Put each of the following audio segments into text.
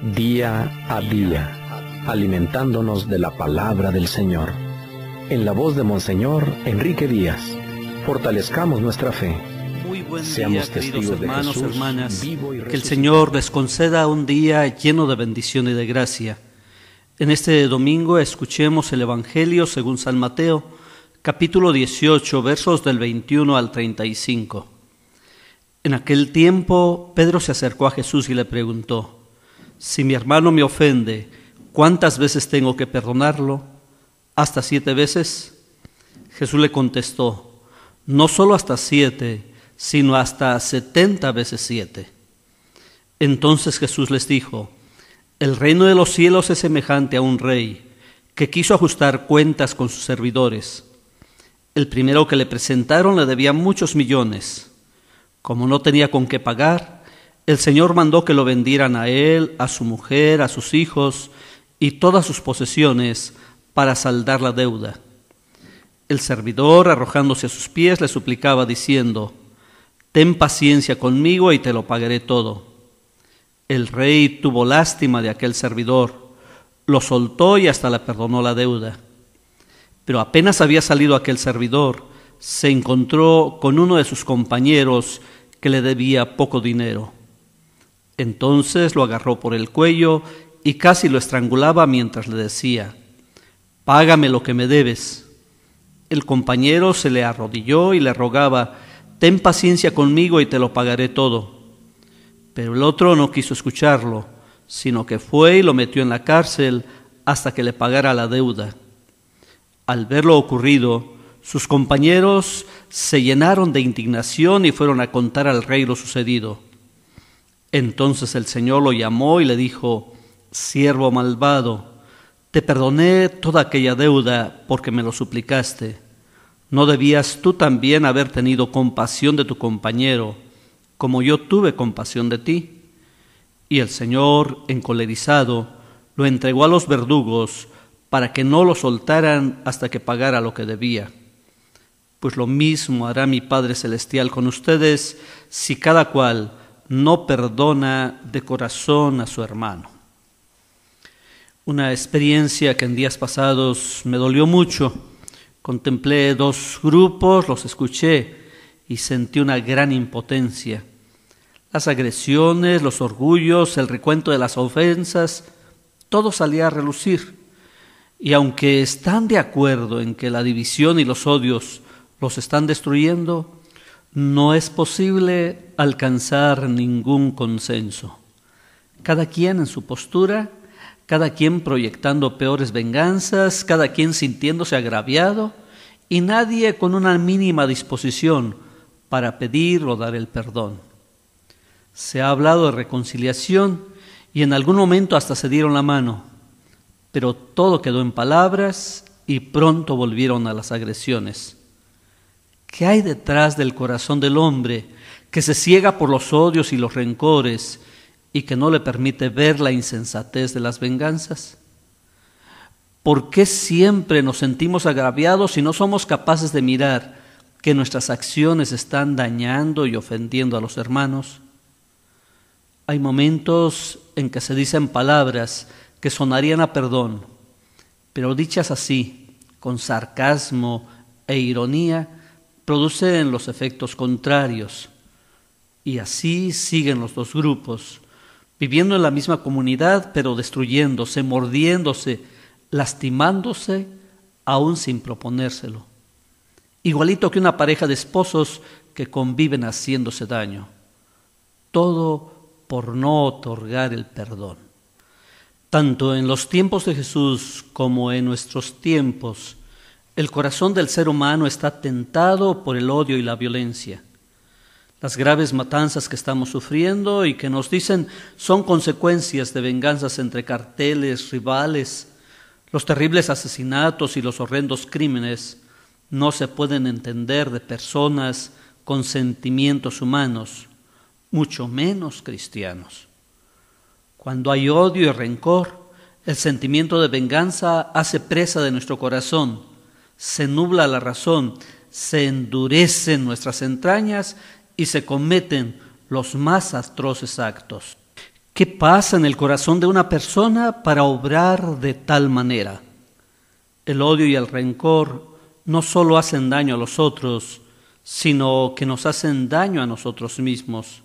día a día, alimentándonos de la palabra del Señor. En la voz de Monseñor Enrique Díaz, fortalezcamos nuestra fe. Muy buen Seamos día, queridos testigos de hermanos, Jesús, hermanas. vivo y Que el resucitado. Señor les conceda un día lleno de bendición y de gracia. En este domingo escuchemos el Evangelio según San Mateo, capítulo 18, versos del 21 al 35. En aquel tiempo, Pedro se acercó a Jesús y le preguntó: «Si mi hermano me ofende, ¿cuántas veces tengo que perdonarlo? ¿Hasta 7 veces?» Jesús le contestó: «No solo hasta 7, sino hasta 70 veces 7». Entonces Jesús les dijo: «El reino de los cielos es semejante a un rey que quiso ajustar cuentas con sus servidores. El primero que le presentaron le debía muchos millones. Como no tenía con qué pagar, el Señor mandó que lo vendieran a él, a su mujer, a sus hijos y todas sus posesiones para saldar la deuda. El servidor, arrojándose a sus pies, le suplicaba diciendo: «Ten paciencia conmigo y te lo pagaré todo». El rey tuvo lástima de aquel servidor, lo soltó y hasta le perdonó la deuda. Pero apenas había salido aquel servidor, se encontró con uno de sus compañeros que le debía poco dinero. Entonces lo agarró por el cuello y casi lo estrangulaba mientras le decía: «Págame lo que me debes». El compañero se le arrodilló y le rogaba: «Ten paciencia conmigo y te lo pagaré todo». Pero el otro no quiso escucharlo, sino que fue y lo metió en la cárcel hasta que le pagara la deuda. Al ver lo ocurrido, sus compañeros se llenaron de indignación y fueron a contar al rey lo sucedido. Entonces el Señor lo llamó y le dijo: «Siervo malvado, te perdoné toda aquella deuda porque me lo suplicaste. ¿No debías tú también haber tenido compasión de tu compañero, como yo tuve compasión de ti?» Y el Señor, encolerizado, lo entregó a los verdugos para que no lo soltaran hasta que pagara lo que debía. Pues lo mismo hará mi Padre Celestial con ustedes si cada cual no perdona de corazón a su hermano. Una experiencia que en días pasados me dolió mucho. Contemplé 2 grupos, los escuché y sentí una gran impotencia. Las agresiones, los orgullos, el recuento de las ofensas, todo salía a relucir. Y aunque están de acuerdo en que la división y los odios los están destruyendo, no es posible alcanzar ningún consenso. Cada quien en su postura, cada quien proyectando peores venganzas, cada quien sintiéndose agraviado y nadie con una mínima disposición para pedir o dar el perdón. Se ha hablado de reconciliación y en algún momento hasta se dieron la mano, pero todo quedó en palabras y pronto volvieron a las agresiones. ¿Qué hay detrás del corazón del hombre que se ciega por los odios y los rencores y que no le permite ver la insensatez de las venganzas? ¿Por qué siempre nos sentimos agraviados y no somos capaces de mirar que nuestras acciones están dañando y ofendiendo a los hermanos? Hay momentos en que se dicen palabras que sonarían a perdón, pero dichas así, con sarcasmo e ironía, producen los efectos contrarios. Y así siguen los 2 grupos, viviendo en la misma comunidad, pero destruyéndose, mordiéndose, lastimándose, aún sin proponérselo. Igualito que una pareja de esposos que conviven haciéndose daño. Todo por no otorgar el perdón. Tanto en los tiempos de Jesús como en nuestros tiempos, el corazón del ser humano está tentado por el odio y la violencia. Las graves matanzas que estamos sufriendo y que nos dicen son consecuencias de venganzas entre carteles, rivales, los terribles asesinatos y los horrendos crímenes no se pueden entender de personas con sentimientos humanos, mucho menos cristianos. Cuando hay odio y rencor, el sentimiento de venganza hace presa de nuestro corazón, se nubla la razón, se endurecen nuestras entrañas y se cometen los más atroces actos. ¿Qué pasa en el corazón de una persona para obrar de tal manera? El odio y el rencor no solo hacen daño a los otros, sino que nos hacen daño a nosotros mismos.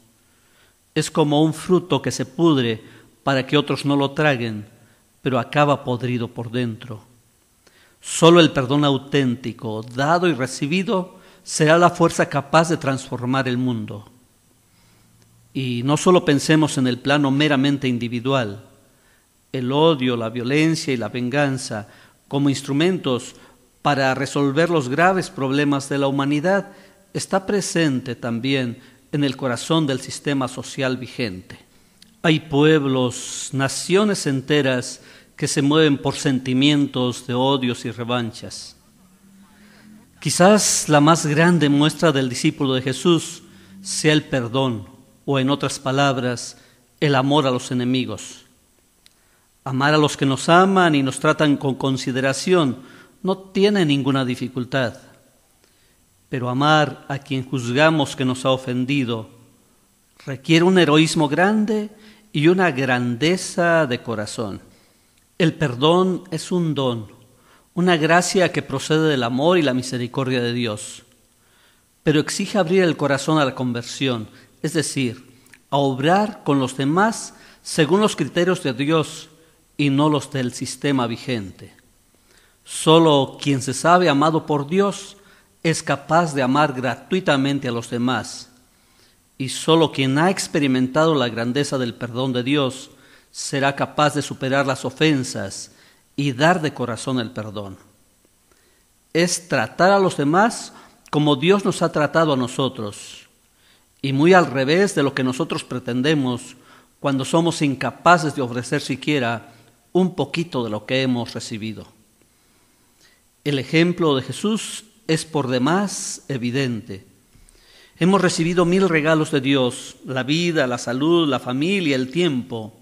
Es como un fruto que se pudre para que otros no lo traguen, pero acaba podrido por dentro. Solo el perdón auténtico, dado y recibido, será la fuerza capaz de transformar el mundo. Y no solo pensemos en el plano meramente individual. El odio, la violencia y la venganza, como instrumentos para resolver los graves problemas de la humanidad, está presente también en el corazón del sistema social vigente. Hay pueblos, naciones enteras que se mueven por sentimientos de odios y revanchas. Quizás la más grande muestra del discípulo de Jesús sea el perdón, o en otras palabras, el amor a los enemigos. Amar a los que nos aman y nos tratan con consideración no tiene ninguna dificultad. Pero amar a quien juzgamos que nos ha ofendido requiere un heroísmo grande y una grandeza de corazón. El perdón es un don, una gracia que procede del amor y la misericordia de Dios, pero exige abrir el corazón a la conversión, es decir, a obrar con los demás según los criterios de Dios y no los del sistema vigente. Solo quien se sabe amado por Dios es capaz de amar gratuitamente a los demás, y solo quien ha experimentado la grandeza del perdón de Dios será capaz de superar las ofensas y dar de corazón el perdón. Es tratar a los demás como Dios nos ha tratado a nosotros, y muy al revés de lo que nosotros pretendemos cuando somos incapaces de ofrecer siquiera un poquito de lo que hemos recibido. El ejemplo de Jesús es por demás evidente. Hemos recibido 1000 regalos de Dios, la vida, la salud, la familia, el tiempo,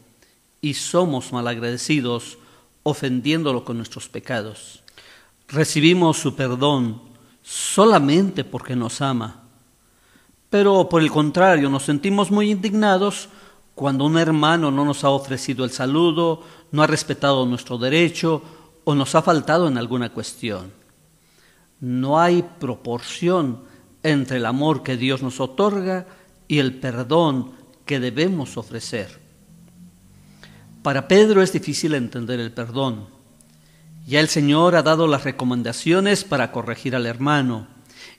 y somos malagradecidos ofendiéndolo con nuestros pecados. Recibimos su perdón solamente porque nos ama, pero por el contrario nos sentimos muy indignados cuando un hermano no nos ha ofrecido el saludo, no ha respetado nuestro derecho o nos ha faltado en alguna cuestión. No hay proporción entre el amor que Dios nos otorga y el perdón que debemos ofrecer. Para Pedro es difícil entender el perdón. Ya el Señor ha dado las recomendaciones para corregir al hermano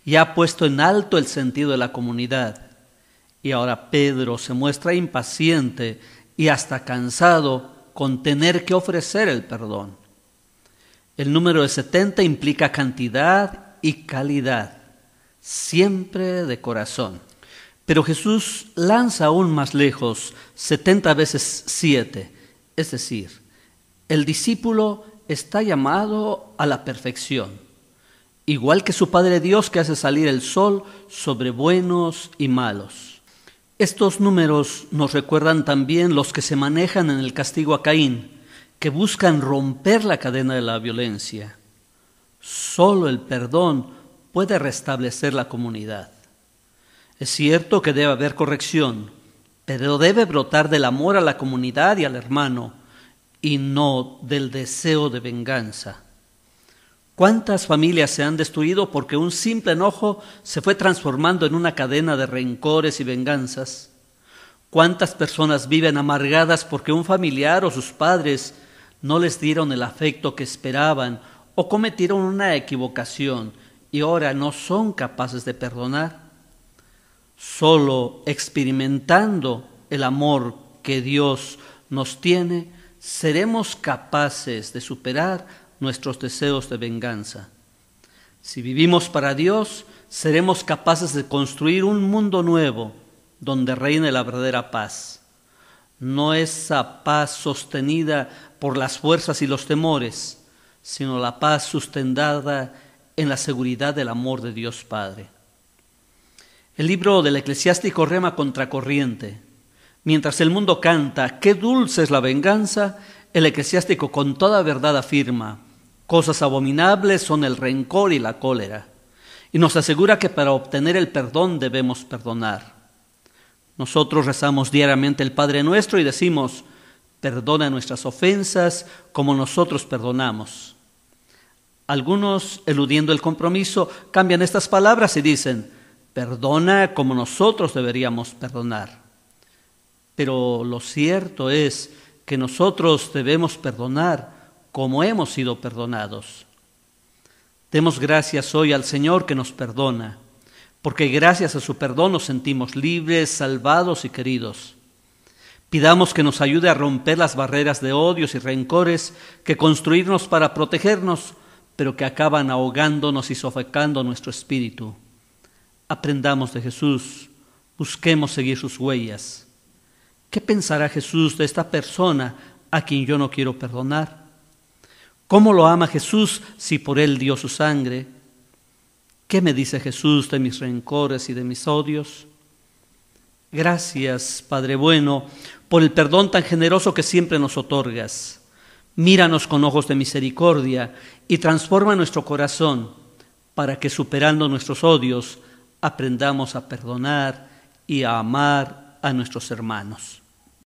y ha puesto en alto el sentido de la comunidad. Y ahora Pedro se muestra impaciente y hasta cansado con tener que ofrecer el perdón. El número de 70 implica cantidad y calidad, siempre de corazón. Pero Jesús lanza aún más lejos, 70 veces 7, es decir, el discípulo está llamado a la perfección, igual que su Padre Dios que hace salir el sol sobre buenos y malos. Estos números nos recuerdan también los que se manejan en el castigo a Caín, que buscan romper la cadena de la violencia. Solo el perdón puede restablecer la comunidad. Es cierto que debe haber corrección, pero debe brotar del amor a la comunidad y al hermano, y no del deseo de venganza. ¿Cuántas familias se han destruido porque un simple enojo se fue transformando en una cadena de rencores y venganzas? ¿Cuántas personas viven amargadas porque un familiar o sus padres no les dieron el afecto que esperaban o cometieron una equivocación y ahora no son capaces de perdonar? Solo experimentando el amor que Dios nos tiene, seremos capaces de superar nuestros deseos de venganza. Si vivimos para Dios, seremos capaces de construir un mundo nuevo donde reine la verdadera paz. No esa paz sostenida por las fuerzas y los temores, sino la paz sustentada en la seguridad del amor de Dios Padre. El libro del Eclesiástico rema contracorriente. Mientras el mundo canta, qué dulce es la venganza, el Eclesiástico con toda verdad afirma, cosas abominables son el rencor y la cólera, y nos asegura que para obtener el perdón debemos perdonar. Nosotros rezamos diariamente el Padre Nuestro y decimos: perdona nuestras ofensas como nosotros perdonamos. Algunos, eludiendo el compromiso, cambian estas palabras y dicen: perdona como nosotros deberíamos perdonar. Pero lo cierto es que nosotros debemos perdonar como hemos sido perdonados. Demos gracias hoy al Señor que nos perdona, porque gracias a su perdón nos sentimos libres, salvados y queridos. Pidamos que nos ayude a romper las barreras de odios y rencores que construirnos para protegernos, pero que acaban ahogándonos y sofocando nuestro espíritu. Aprendamos de Jesús, busquemos seguir sus huellas. ¿Qué pensará Jesús de esta persona a quien yo no quiero perdonar? ¿Cómo lo ama Jesús si por él dio su sangre? ¿Qué me dice Jesús de mis rencores y de mis odios? Gracias, Padre bueno, por el perdón tan generoso que siempre nos otorgas. Míranos con ojos de misericordia y transforma nuestro corazón para que, superando nuestros odios, aprendamos a perdonar y a amar a nuestros hermanos.